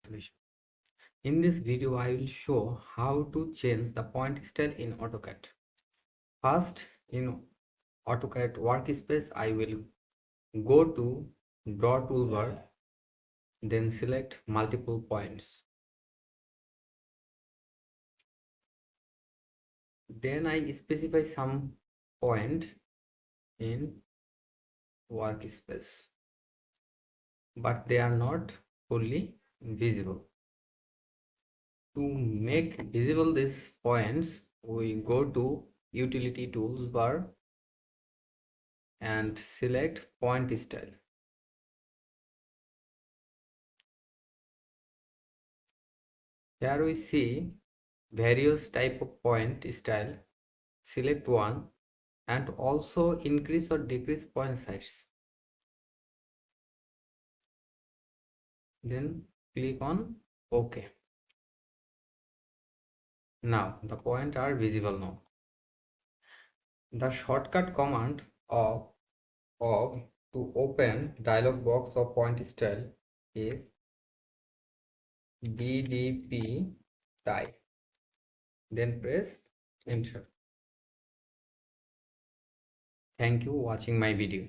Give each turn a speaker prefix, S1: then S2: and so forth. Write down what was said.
S1: solution. In this video, I will show how to change the point style in AutoCAD. First, in AutoCAD workspace, I will go to Draw toolbar, then select multiple points. Then I specify some point in workspace, but they are not fully visible. To make visible these points, we go to Utility Tools bar and select Point Style. Here we see various type of point style. Select one and also increase or decrease point size. Then click on OK. Now the points are visible now. The shortcut command of to open dialog box of point style is DDP type. Then press enter. Thank you for watching my video.